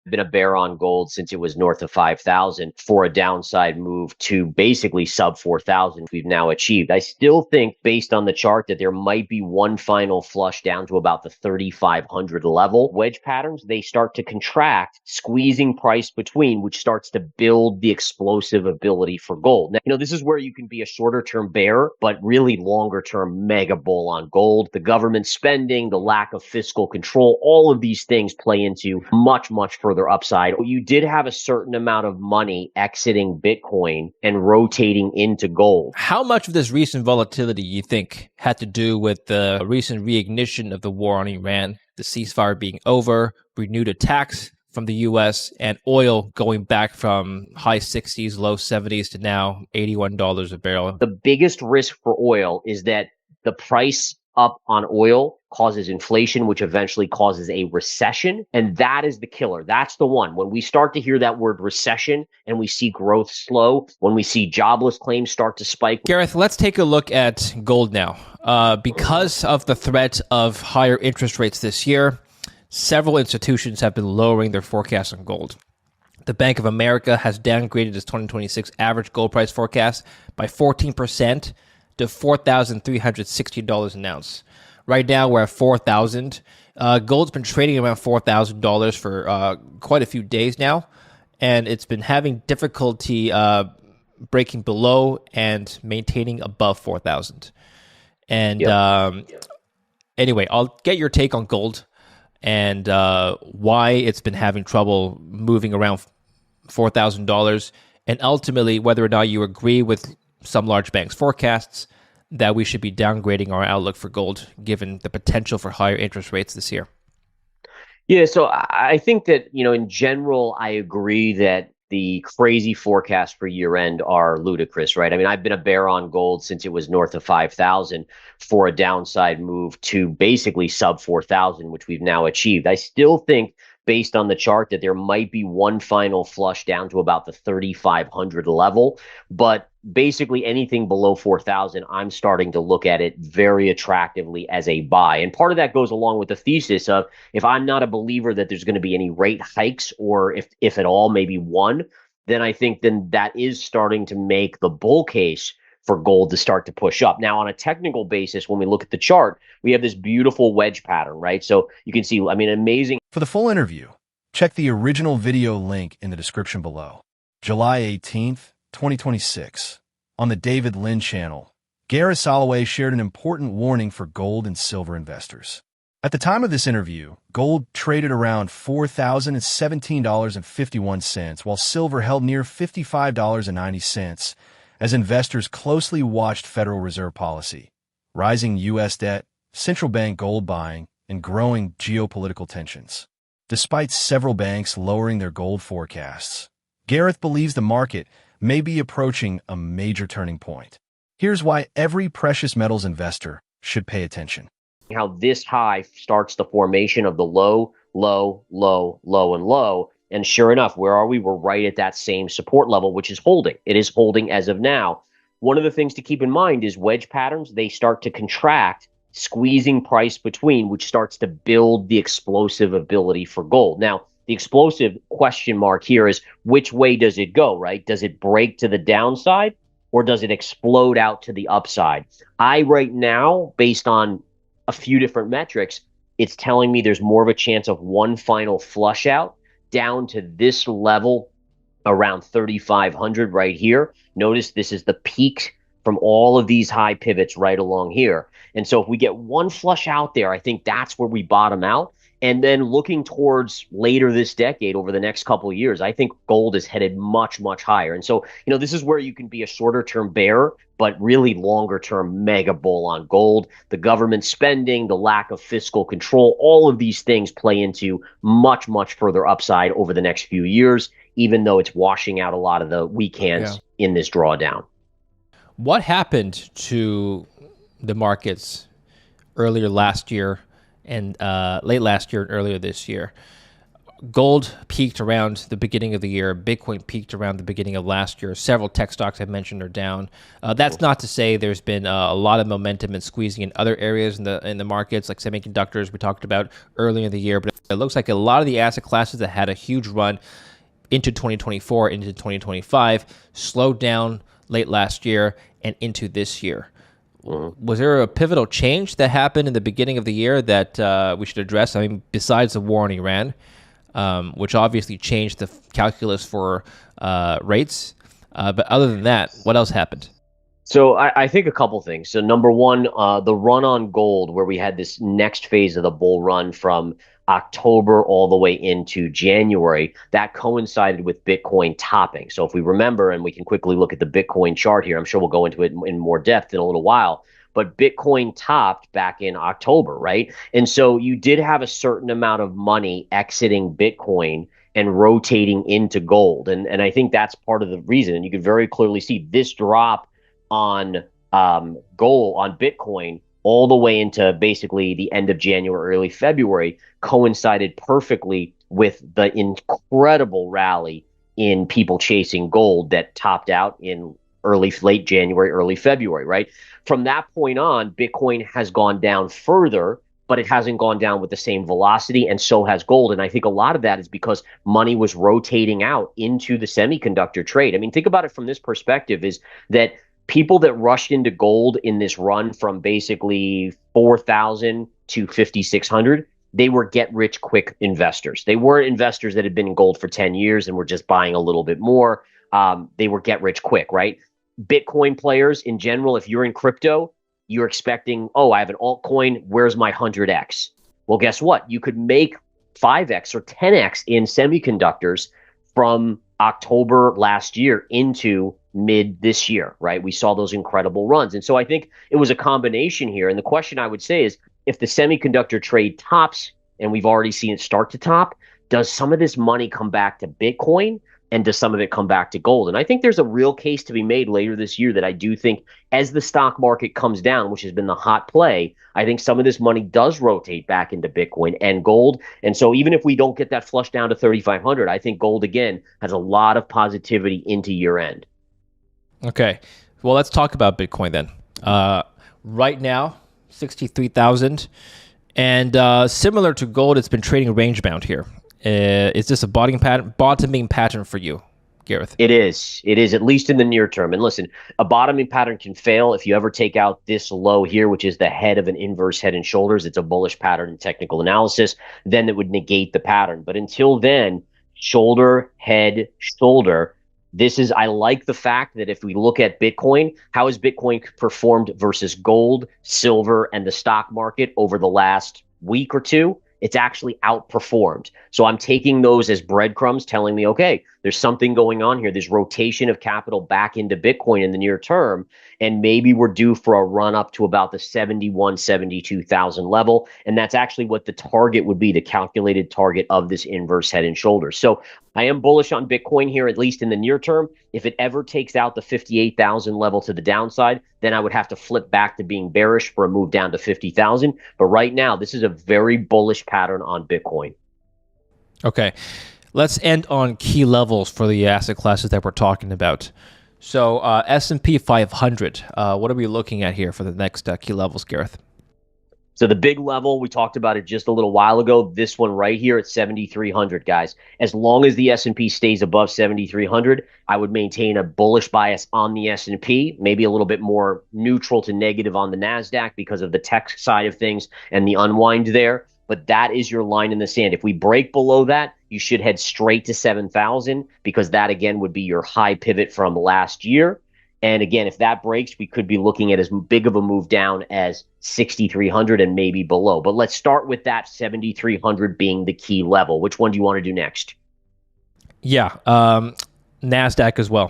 Been a bear on gold since it was north of 5,000 for a downside move to basically sub 4,000 we've now achieved. I still think based on the chart that there might be one final flush down to about the 3,500 level. Wedge patterns, they start to contract, squeezing price between, which starts to build the explosive ability for gold. Now, this is where you can be a shorter term bear, but really longer term mega bull on gold. The government spending, the lack of fiscal control, all of these things play into much, much further upside. You did have a certain amount of money exiting Bitcoin and rotating into gold. How much of this recent volatility you think had to do with the recent reignition of the war on Iran, the ceasefire being over, renewed attacks from the U.S., and oil going back from high 60s, low 70s to now $81 a barrel? The biggest risk for oil is that the price up on oil causes inflation, which eventually causes a recession. And that is the killer. That's the one. When we start to hear that word recession and we see growth slow, when we see jobless claims start to spike. Gareth, let's take a look at gold now. Because of the threat of higher interest rates this year, several institutions have been lowering their forecasts on gold. The Bank of America has downgraded its 2026 average gold price forecast by 14% to $4,360 an ounce. Right now, we're at $4,000. Gold's been trading around $4,000 for quite a few days now, and it's been having difficulty breaking below and maintaining above 4,000. And anyway, I'll get your take on gold and why it's been having trouble moving around $4,000, and ultimately whether or not you agree with some large banks' forecasts that we should be downgrading our outlook for gold given the potential for higher interest rates this year. Yeah, so I think that, in general, I agree that the crazy forecasts for year end are ludicrous, right? I mean, I've been a bear on gold since it was north of 5,000 for a downside move to basically sub 4,000, which we've now achieved. I still think based on the chart that there might be one final flush down to about the 3,500 level, but basically anything below 4,000, I'm starting to look at it very attractively as a buy. And part of that goes along with the thesis of if I'm not a believer that there's going to be any rate hikes, or if at all, maybe one, then I think then that is starting to make the bull case for gold to start to push up. Now, on a technical basis, when we look at the chart, we have this beautiful wedge pattern, right? So you can see, amazing. For the full interview, check the original video link in the description below. July 18th, 2026. On the David Lynn channel, Gareth Soloway shared an important warning for gold and silver investors. At the time of this interview, gold traded around $4,017.51, while silver held near $55.90, as investors closely watched Federal Reserve policy, rising U.S. debt, central bank gold buying, and growing geopolitical tensions. Despite several banks lowering their gold forecasts, Gareth believes the market may be approaching a major turning point. Here's why every precious metals investor should pay attention. How this high starts the formation of the low, low, low, low, and low. And sure enough, where are we? We're right at that same support level, which is holding. It is holding as of now. One of the things to keep in mind is wedge patterns. They start to contract, squeezing price between, which starts to build the explosive ability for gold. Now, the explosive question mark here is which way does it go, right? Does it break to the downside or does it explode out to the upside? Right now, based on a few different metrics, it's telling me there's more of a chance of one final flush out down to this level around 3,500 right here. Notice this is the peak from all of these high pivots right along here. And so if we get one flush out there, I think that's where we bottom out. And then looking towards later this decade, over the next couple of years, I think gold is headed much, much higher. And so, this is where you can be a shorter term bear, but really longer term mega bull on gold. The government spending, the lack of fiscal control, all of these things play into much, much further upside over the next few years, even though it's washing out a lot of the weak hands in this drawdown. What happened to the markets earlier last year and late last year and earlier this year? gold peaked around the beginning of the year. Bitcoin peaked around the beginning of last year. Several tech stocks I mentioned are down. That's not to say there's been a lot of momentum and squeezing in other areas in the markets, like semiconductors we talked about earlier in the year. But it looks like a lot of the asset classes that had a huge run into 2024, into 2025, slowed down late last year and into this year. Was there a pivotal change that happened in the beginning of the year that we should address? I mean, besides the war in Iran, which obviously changed the calculus for rates. But other than that, what else happened? So I think a couple things. So number one, the run on gold, where we had this next phase of the bull run from October all the way into January, that coincided with Bitcoin topping. So if we remember, and we can quickly look at the Bitcoin chart here, I'm sure we'll go into it in more depth in a little while. But Bitcoin topped back in October, right? And so you did have a certain amount of money exiting Bitcoin and rotating into gold. And I think that's part of the reason. And you could very clearly see this drop on gold, on Bitcoin, all the way into basically the end of January, early February, coincided perfectly with the incredible rally in people chasing gold that topped out in late January, early February, right? From that point on, Bitcoin has gone down further, but it hasn't gone down with the same velocity, and so has gold. And I think a lot of that is because money was rotating out into the semiconductor trade. I mean, think about it from this perspective, is that people that rushed into gold in this run from basically 4,000 to 5,600, they were get rich quick investors. They weren't investors that had been in gold for 10 years and were just buying a little bit more. They were get rich quick, right? Bitcoin players in general, if you're in crypto, you're expecting, oh, I have an altcoin, where's my 100x? Well, guess what? You could make 5x or 10x in semiconductors from October last year into mid this year, right? We saw those incredible runs. And so I think it was a combination here. And the question I would say is, if the semiconductor trade tops, and we've already seen it start to top, does some of this money come back to Bitcoin? And does some of it come back to gold? And I think there's a real case to be made later this year that I do think, as the stock market comes down, which has been the hot play, I think some of this money does rotate back into Bitcoin and gold. And so even if we don't get that flush down to 3,500, I think gold, again, has a lot of positivity into year end. Okay. Well, let's talk about Bitcoin then. Right now, 63,000. And similar to gold, it's been trading range bound here. Is this a bottoming pattern for you, Gareth? It is. It is, at least in the near term. And listen, a bottoming pattern can fail if you ever take out this low here, which is the head of an inverse head and shoulders. It's a bullish pattern in technical analysis. Then it would negate the pattern. But until then, shoulder, head, shoulder. I like the fact that if we look at Bitcoin, how has Bitcoin performed versus gold, silver, and the stock market over the last week or two? It's actually outperformed. So I'm taking those as breadcrumbs telling me, okay, there's something going on here. There's rotation of capital back into Bitcoin in the near term. And maybe we're due for a run up to about the 71, 72,000 level. And that's actually what the target would be, the calculated target of this inverse head and shoulders. So I am bullish on Bitcoin here, at least in the near term. If it ever takes out the 58,000 level to the downside, then I would have to flip back to being bearish for a move down to 50,000. But right now, this is a very bullish pattern on Bitcoin. Okay. Let's end on key levels for the asset classes that we're talking about. So S&P 500, what are we looking at here for the next key levels, Gareth? So the big level, we talked about it just a little while ago. This one right here at 7,300, guys. As long as the S&P stays above 7,300, I would maintain a bullish bias on the S&P, maybe a little bit more neutral to negative on the NASDAQ because of the tech side of things and the unwind there. But that is your line in the sand. If we break below that, you should head straight to 7,000 because that, again, would be your high pivot from last year. And again, if that breaks, we could be looking at as big of a move down as 6,300 and maybe below. But let's start with that 7,300 being the key level. Which one do you want to do next? Yeah, NASDAQ as well.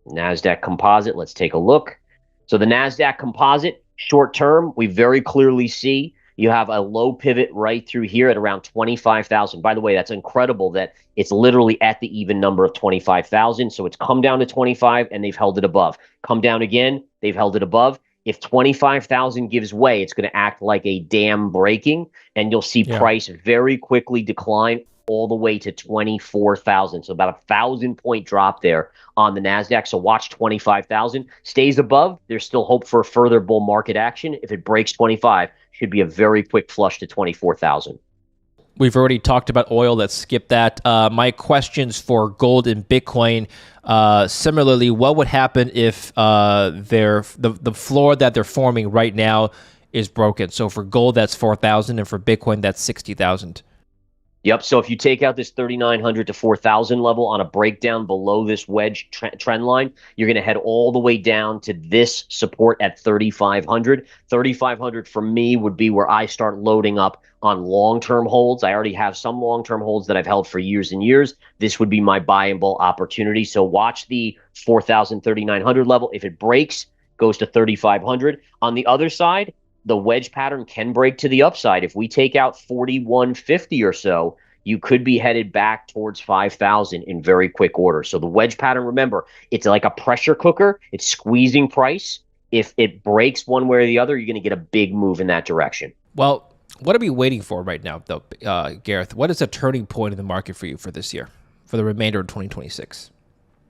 NASDAQ composite, let's take a look. So the NASDAQ composite, short term, we very clearly see you have a low pivot right through here at around 25,000. By the way, that's incredible that it's literally at the even number of 25,000. So it's come down to 25 and they've held it above. Come down again, they've held it above. If 25,000 gives way, it's going to act like a dam breaking and you'll see price very quickly decline all the way to 24,000. So about 1,000 point drop there on the NASDAQ. So watch 25,000. Stays above, there's still hope for further bull market action. If it breaks 25, should be a very quick flush to 24,000. We've already talked about oil. Let's skip that. My questions for gold and Bitcoin. Similarly, what would happen if the floor that they're forming right now is broken? So for gold, that's 4,000, and for Bitcoin, that's 60,000. Yep. So if you take out this 3,900 to 4,000 level on a breakdown below this wedge trend line, you're going to head all the way down to this support at 3,500. 3,500 for me would be where I start loading up on long-term holds. I already have some long-term holds that I've held for years and years. This would be my buy and bull opportunity. So watch the 4,000, 3,900 level. If it breaks, goes to 3,500. On the other side, the wedge pattern can break to the upside. If we take out 4,150 or so, you could be headed back towards 5,000 in very quick order. So the wedge pattern, remember, it's like a pressure cooker. It's squeezing price. If it breaks one way or the other, you're going to get a big move in that direction. Well, what are we waiting for right now, though, Gareth? What is a turning point in the market for you for this year, for the remainder of 2026?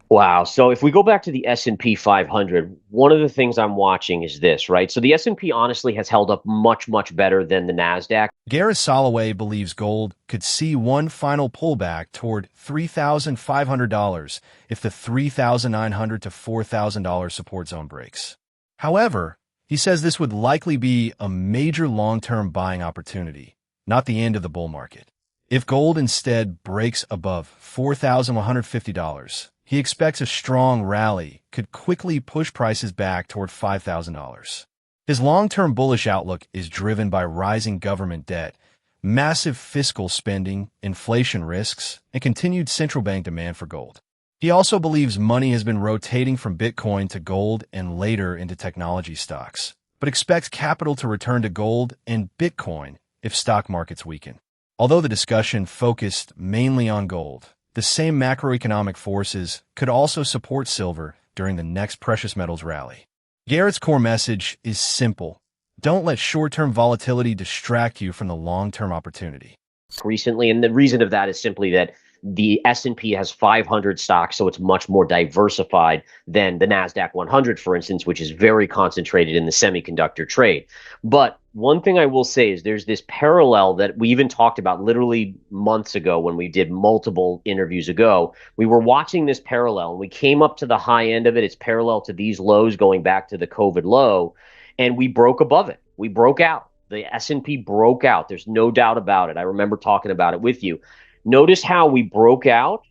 Wow. So if we go back to the S&P 500, one of the things I'm watching is this, right? So the S&P honestly has held up much, much better than the NASDAQ. Gareth Soloway believes gold could see one final pullback toward $3,500 if the $3,900 to $4,000 support zone breaks. However, he says this would likely be a major long-term buying opportunity, not the end of the bull market. If gold instead breaks above $4,150, he expects a strong rally could quickly push prices back toward $5,000. His long-term bullish outlook is driven by rising government debt, massive fiscal spending, inflation risks, and continued central bank demand for gold. He also believes money has been rotating from Bitcoin to gold and later into technology stocks, but expects capital to return to gold and Bitcoin if stock markets weaken. Although the discussion focused mainly on gold, the same macroeconomic forces could also support silver during the next precious metals rally. Garrett's core message is simple. Don't let short-term volatility distract you from the long-term opportunity. Recently, and the reason of that is simply that the S&P has 500 stocks, so it's much more diversified than the NASDAQ 100, for instance, which is very concentrated in the semiconductor trade. But one thing I will say is there's this parallel that we even talked about literally months ago when we did multiple interviews ago. We were watching this parallel, and we came up to the high end of it. It's parallel to these lows going back to the COVID low, and we broke above it. We broke out. The S&P broke out. There's no doubt about it. I remember talking about it with you. Notice how we broke out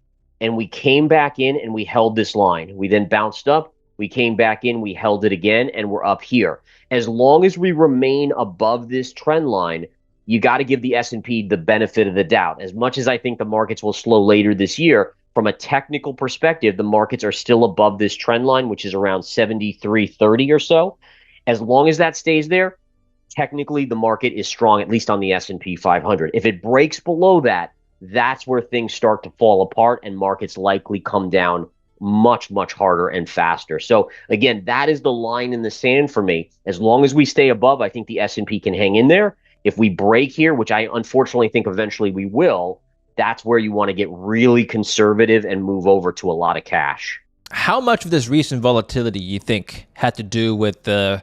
and we came back in and we held this line. We then bounced up. We came back in, we held it again, and we're up here. As long as we remain above this trend line, you got to give the S&P the benefit of the doubt. As much as I think the markets will slow later this year, from a technical perspective, the markets are still above this trend line, which is around 73.30 or so. As long as that stays there, technically the market is strong, at least on the S&P 500. If it breaks below that, that's where things start to fall apart and markets likely come down much, much harder and faster. So again, that is the line in the sand for me. As long as we stay above, I think the S&P can hang in there. If we break here, which I unfortunately think eventually we will, that's where you want to get really conservative and move over to a lot of cash. How much of this recent volatility you think had to do with the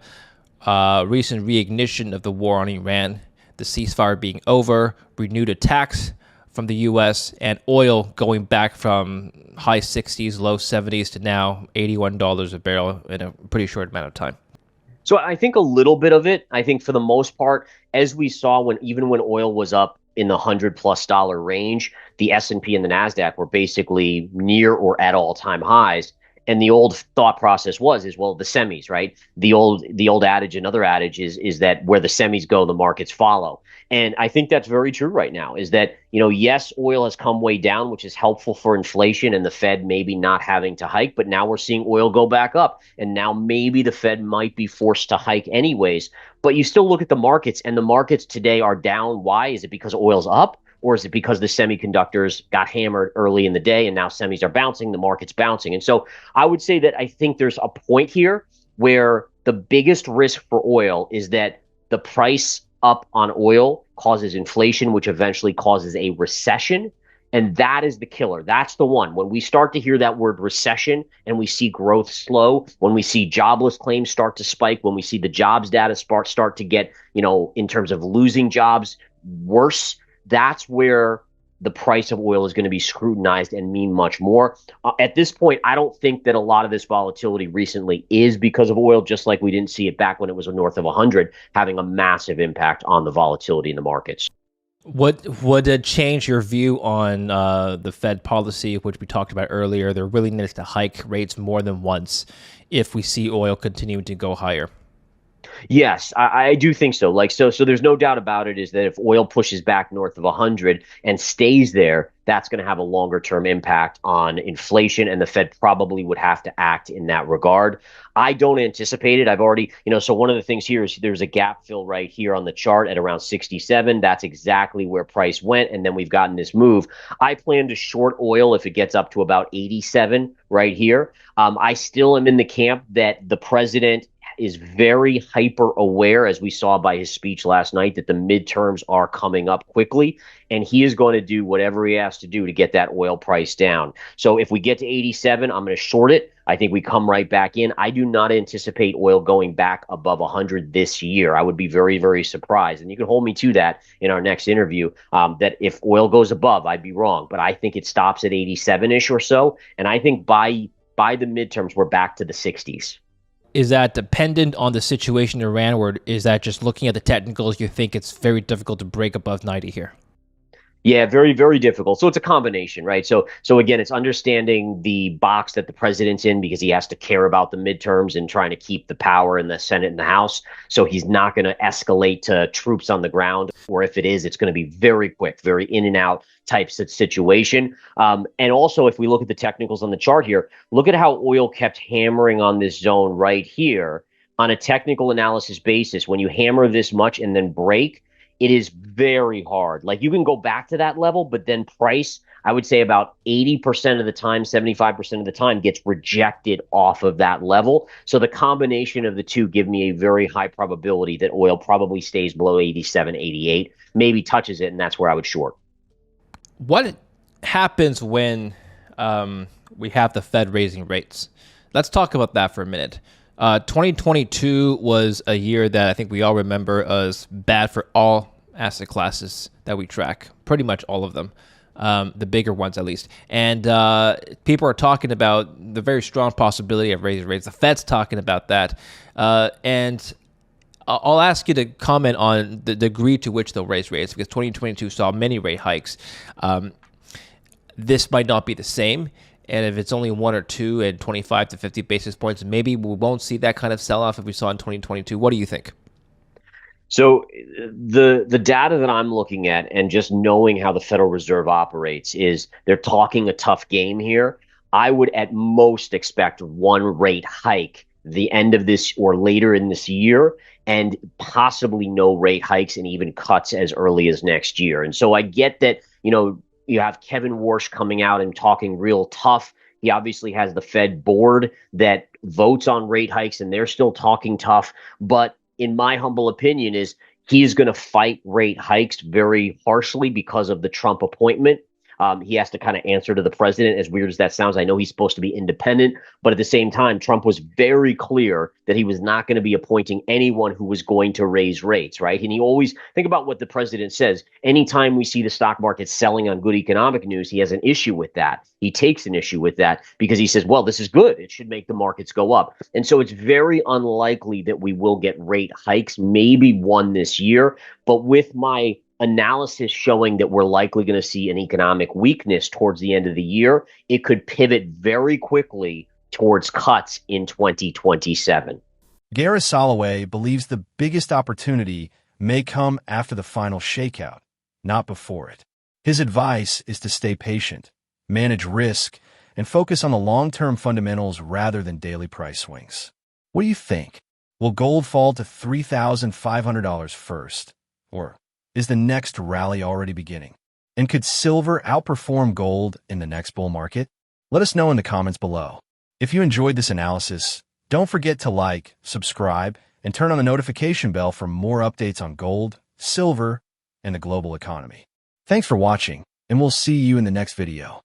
recent reignition of the war on Iran, the ceasefire being over, renewed attacks from the U.S., and oil going back from high 60s, low 70s to now $81 a barrel in a pretty short amount of time? So I think a little bit of it. I think for the most part, as we saw even when oil was up in the $100+ range, the S&P and the NASDAQ were basically near or at all-time highs. And the old thought process is, well, the semis, right? The old adage, another adage is that where the semis go, the markets follow. And I think that's very true right now, is that, yes, oil has come way down, which is helpful for inflation and the Fed maybe not having to hike, but now we're seeing oil go back up. And now maybe the Fed might be forced to hike anyways. But you still look at the markets, and the markets today are down. Why? Is it because oil's up? Or is it because the semiconductors got hammered early in the day and now semis are bouncing, the market's bouncing? And so I would say that I think there's a point here where the biggest risk for oil is that the price up on oil causes inflation, which eventually causes a recession. And that is the killer. That's the one. When we start to hear that word recession and we see growth slow, when we see jobless claims start to spike, when we see the jobs data start to get, in terms of losing jobs worse, that's where the price of oil is going to be scrutinized and mean much more. At this point, I don't think that a lot of this volatility recently is because of oil, just like we didn't see it back when it was north of 100, having a massive impact on the volatility in the markets. Would it change your view on the Fed policy, which we talked about earlier, their willingness to hike rates more than once if we see oil continuing to go higher? Yes, I do think so. So there's no doubt about it is that if oil pushes back north of 100 and stays there, that's going to have a longer term impact on inflation, and the Fed probably would have to act in that regard. I don't anticipate it. I've already, so one of the things here is there's a gap fill right here on the chart at around 67. That's exactly where price went, and then we've gotten this move. I plan to short oil if it gets up to about 87 right here. I still am in the camp that the president is very hyper aware, as we saw by his speech last night, that the midterms are coming up quickly, and he is going to do whatever he has to do to get that oil price down. So if we get to 87, I'm going to short it. I think we come right back in. I do not anticipate oil going back above 100 this year. I would be very, very surprised. And you can hold me to that in our next interview, that if oil goes above, I'd be wrong. But I think it stops at 87-ish or so. And I think by the midterms, we're back to the 60s. Is that dependent on the situation in Iran, or is that just looking at the technicals, you think it's very difficult to break above 90 here? Yeah, very, very difficult. So it's a combination, right? So again, it's understanding the box that the president's in because he has to care about the midterms and trying to keep the power in the Senate and the House. So he's not going to escalate to troops on the ground, or if it is, it's going to be very quick, very in and out types of situation. And also, if we look at the technicals on the chart here, look at how oil kept hammering on this zone right here on a technical analysis basis. When you hammer this much and then break, it is very hard. Like, you can go back to that level, but then price, I would say about 80% of the time, 75% of the time, gets rejected off of that level. So the combination of the two give me a very high probability that oil probably stays below 87, 88, maybe touches it, and that's where I would short. What happens when we have the Fed raising rates? Let's talk about that for a minute. 2022 was a year that I think we all remember as bad for all asset classes that we track, pretty much all of them, the bigger ones at least. And people are talking about the very strong possibility of raising rates. The Fed's talking about that. And I'll ask you to comment on the degree to which they'll raise rates, because 2022 saw many rate hikes. This might not be the same. And if it's only one or two and 25 to 50 basis points, maybe we won't see that kind of sell-off if we saw in 2022. What do you think? So the data that I'm looking at, and just knowing how the Federal Reserve operates, is they're talking a tough game here. I would at most expect one rate hike the end of this or later in this year, and possibly no rate hikes and even cuts as early as next year. And so I get that, you have Kevin Warsh coming out and talking real tough. He obviously has the Fed board that votes on rate hikes, and they're still talking tough. But in my humble opinion, is he is going to fight rate hikes very harshly because of the Trump appointment. He has to kind of answer to the president, as weird as that sounds. I know he's supposed to be independent, but at the same time, Trump was very clear that he was not going to be appointing anyone who was going to raise rates, right? And he always, think about what the president says. Anytime we see the stock market selling on good economic news, he has an issue with that. He takes an issue with that because he says, well, this is good. It should make the markets go up. And so it's very unlikely that we will get rate hikes, maybe one this year. But with my analysis showing that we're likely going to see an economic weakness towards the end of the year, it could pivot very quickly towards cuts in 2027. Gareth Soloway believes the biggest opportunity may come after the final shakeout, not before it. His advice is to stay patient, manage risk, and focus on the long-term fundamentals rather than daily price swings. What do you think? Will gold fall to $3,500 first? Or is the next rally already beginning? And could silver outperform gold in the next bull market? Let us know in the comments below. If you enjoyed this analysis, don't forget to like, subscribe, and turn on the notification bell for more updates on gold, silver, and the global economy. Thanks for watching, and we'll see you in the next video.